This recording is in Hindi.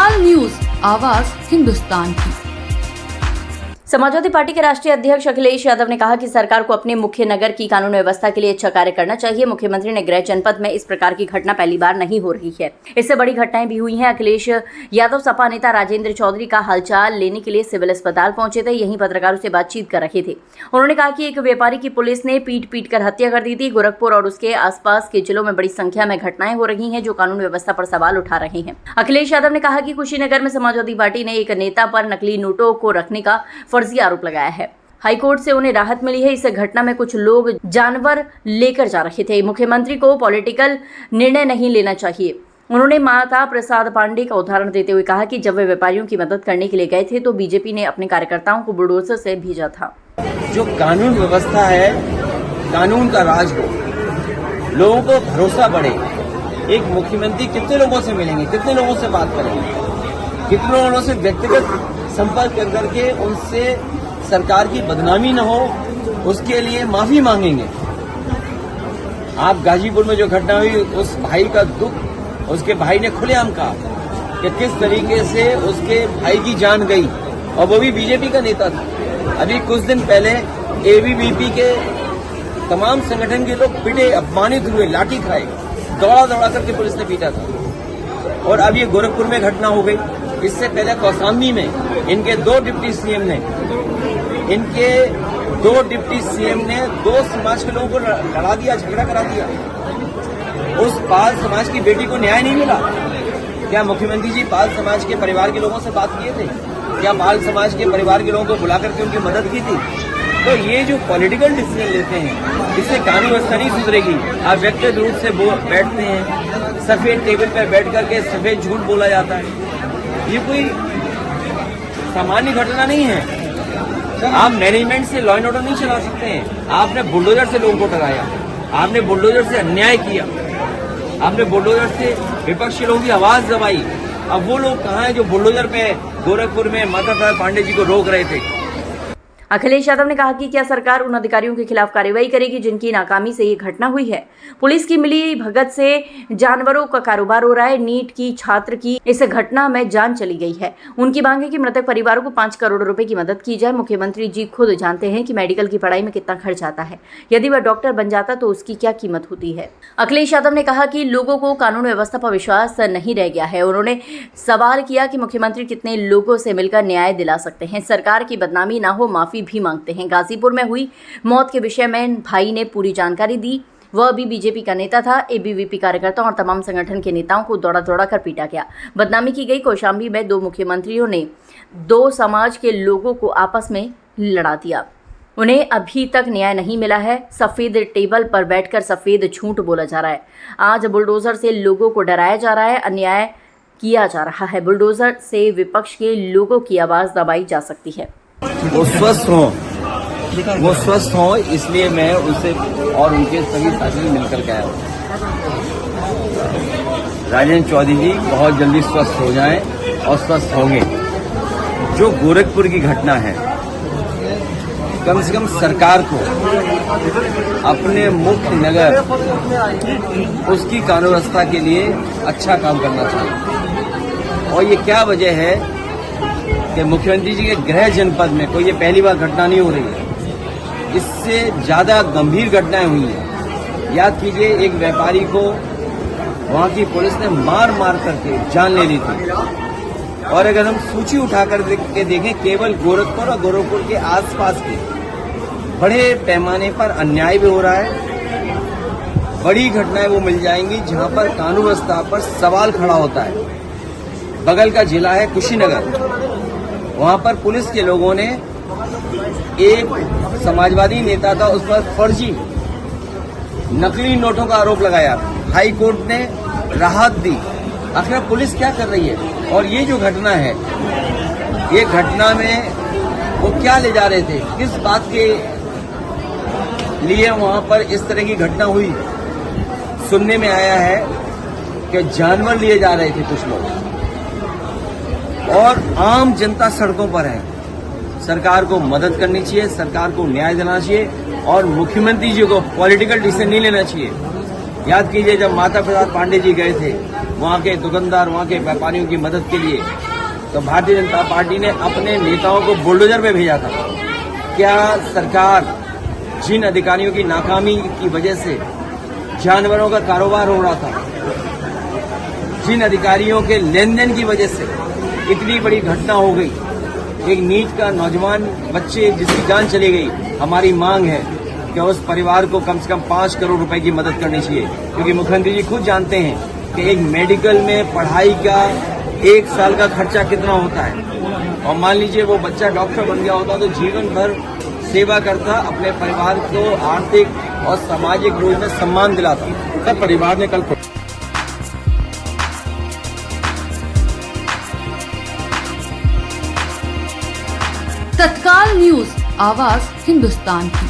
हिंदुस्तान न्यूज, आवाज हिंदुस्तान की। समाजवादी पार्टी के राष्ट्रीय अध्यक्ष अखिलेश यादव ने कहा कि सरकार को अपने मुख्य नगर की कानून व्यवस्था के लिए अच्छा कार्य करना चाहिए। मुख्यमंत्री ने गृह जनपद में इस प्रकार की घटना पहली बार नहीं हो रही है, इससे बड़ी घटनाएं भी हुई हैं। अखिलेश यादव सपा नेता राजेंद्र चौधरी का हालचाल लेने के लिए सिविल अस्पताल पहुंचे थे, यहीं पत्रकारों से बातचीत कर रहे थे। उन्होंने कहा कि एक व्यापारी की पुलिस ने पीट कर हत्या कर दी थी। गोरखपुर और उसके आसपास के जिलों में बड़ी संख्या में घटनाएं हो रही हैं जो कानून व्यवस्था पर सवाल उठा रहे हैं। अखिलेश यादव ने कहा कि कुशीनगर में समाजवादी पार्टी ने एक नेता पर नकली नोटों को रखने का फर्जी आरोप लगाया है। हाईकोर्ट से उन्हें राहत मिली है। इस घटना में कुछ लोग जानवर लेकर जा रहे थे। मुख्यमंत्री को पॉलिटिकल निर्णय नहीं लेना चाहिए। उन्होंने माता प्रसाद पांडे का उदाहरण देते हुए कहा कि जब वे व्यापारियों की मदद करने के लिए गए थे तो बीजेपी ने अपने कार्यकर्ताओं को बुलडोजर से भेजा था। जो कानून व्यवस्था है, कानून का राज हो, लोगों को भरोसा बढ़े। एक मुख्यमंत्री कितने लोगों से मिलेंगे, कितने लोगों से बात करेंगे, कितने लोगों से व्यक्तिगत संपर्क करके उनसे सरकार की बदनामी न हो, उसके लिए माफी मांगेंगे। आप गाजीपुर में जो घटना हुई, उस भाई का दुख, उसके भाई ने खुलेआम कहा कि किस तरीके से उसके भाई की जान गई, और वो भी बीजेपी का नेता था। अभी कुछ दिन पहले एबीवीपी के तमाम संगठन के लोग पिटे, अपमानित हुए, लाठी खाए, दौड़ा करके पुलिस ने पीटा था। और अब ये गोरखपुर में घटना हो गई। इससे पहले कौशाम्बी में इनके दो डिप्टी सीएम ने दो समाज के लोगों को लड़ा दिया, झगड़ा करा दिया। उस पाल समाज की बेटी को न्याय नहीं मिला। क्या मुख्यमंत्री जी पाल समाज के परिवार के लोगों से बात किए थे? क्या पाल समाज के परिवार के लोगों को बुला करके उनकी मदद की थी? तो ये जो पॉलिटिकल डिसीजन लेते हैं, इससे कानून व्यवस्था नहीं सुधरेगी। आप व्यक्तिगत रूप से बैठते हैं, सफेद टेबल पर बैठ करके सफेद झूठ बोला जाता है। ये कोई सामान्य घटना नहीं है। आप मैनेजमेंट से लॉ एंड ऑर्डर नहीं चला सकते हैं। आपने बुलडोजर से लोगों को डराया, आपने बुलडोजर से अन्याय किया, आपने बुलडोजर से विपक्ष के लोगों की आवाज दबाई। अब वो लोग कहाँ हैं जो बुलडोजर पे गोरखपुर में माता प्रसाद पांडे जी को रोक रहे थे? अखिलेश यादव ने कहा कि क्या सरकार उन अधिकारियों के खिलाफ कार्रवाई करेगी जिनकी नाकामी से ये घटना हुई है। पुलिस की मिली भगत से जानवरों का कारोबार हो रहा है। नीट की छात्र की इस घटना में जान चली गई है। उनकी मांग है कि मृतक परिवारों को 5 करोड़ रुपए की मदद की जाए। मुख्यमंत्री जी खुद जानते हैं कि मेडिकल की पढ़ाई में कितना खर्च आता है। यदि वह डॉक्टर बन जाता तो उसकी क्या कीमत होती है। अखिलेश यादव ने कहा कि लोगों को कानून व्यवस्था पर विश्वास नहीं रह गया है। उन्होंने सवाल किया कि मुख्यमंत्री कितने लोगों से मिलकर न्याय दिला सकते हैं। सरकार की बदनामी ना हो, माफी भी मांगते हैं। गाजीपुर में हुई मौत के विषय में भाई ने पूरी जानकारी दी। वह भी बीजेपी का नेता था। एबीवीपी कार्यकर्ताओं और तमाम संगठन के नेताओं को दौड़ा कर पीटा गया, बदनामी की गई। कौशाम्बी में 2 मुख्यमंत्रियों ने 2 समाज के लोगों को आपस में लड़ा दिया। उन्हें अभी तक न्याय नहीं मिला है। सफेद टेबल पर बैठकर सफेद झूठ बोला जा रहा है। आज बुलडोजर से लोगों को डराया जा रहा है, अन्याय किया जा रहा है। बुलडोजर से विपक्ष के लोगों की आवाज दबाई जा सकती है। वो स्वस्थ हों, इसलिए मैं उनसे और उनके सभी साथी मिलकर गया हूँ। राजेंद्र चौधरी जी बहुत जल्दी स्वस्थ हो जाएं और स्वस्थ होंगे। जो गोरखपुर की घटना है, कम से कम सरकार को अपने मुख्य नगर, उसकी कानून व्यवस्था के लिए अच्छा काम करना चाहिए। और ये क्या वजह है कि मुख्यमंत्री जी के गृह जनपद में कोई ये पहली बार घटना नहीं हो रही है। इससे ज्यादा गंभीर घटनाएं हुई हैं। याद कीजिए, एक व्यापारी को वहां की पुलिस ने मार करके जान ले ली थी। और अगर हम सूची उठाकर के देखें, केवल गोरखपुर और गोरखपुर के आसपास के बड़े पैमाने पर अन्याय भी हो रहा है। बड़ी घटनाएं वो मिल जाएंगी जहां पर कानून व्यवस्था पर सवाल खड़ा होता है। बगल का जिला है कुशीनगर, वहां पर पुलिस के लोगों ने एक समाजवादी नेता था, उस पर फर्जी नकली नोटों का आरोप लगाया। हाई कोर्ट ने राहत दी। आखिर पुलिस क्या कर रही है? और ये जो घटना है, ये घटना में वो क्या ले जा रहे थे, किस बात के लिए वहां पर इस तरह की घटना हुई? सुनने में आया है कि जानवर लिए जा रहे थे कुछ लोग, और आम जनता सड़कों पर है। सरकार को मदद करनी चाहिए, सरकार को न्याय देना चाहिए, और मुख्यमंत्री जी को पॉलिटिकल डिसीजन नहीं लेना चाहिए। याद कीजिए, जब माता प्रसाद पांडे जी गए थे वहाँ के दुकानदार, वहाँ के व्यापारियों की मदद के लिए, तो भारतीय जनता पार्टी ने अपने नेताओं को बुलडोजर पे भेजा था। क्या सरकार जिन अधिकारियों की नाकामी की वजह से जानवरों का कारोबार हो रहा था, जिन अधिकारियों के लेन देन की वजह से इतनी बड़ी घटना हो गई, एक नीट का नौजवान बच्चे जिसकी जान चली गई, हमारी मांग है कि उस परिवार को कम से कम 5 करोड़ रुपए की मदद करनी चाहिए, क्योंकि मुख्यमंत्री जी खुद जानते हैं कि एक मेडिकल में पढ़ाई का 1 साल का खर्चा कितना होता है। और मान लीजिए वो बच्चा डॉक्टर बन गया होता तो जीवन भर सेवा करता, अपने परिवार को आर्थिक और सामाजिक रूप में सम्मान दिलाता। तब परिवार ने कल तत्काल न्यूज, आवाज हिंदुस्तान की।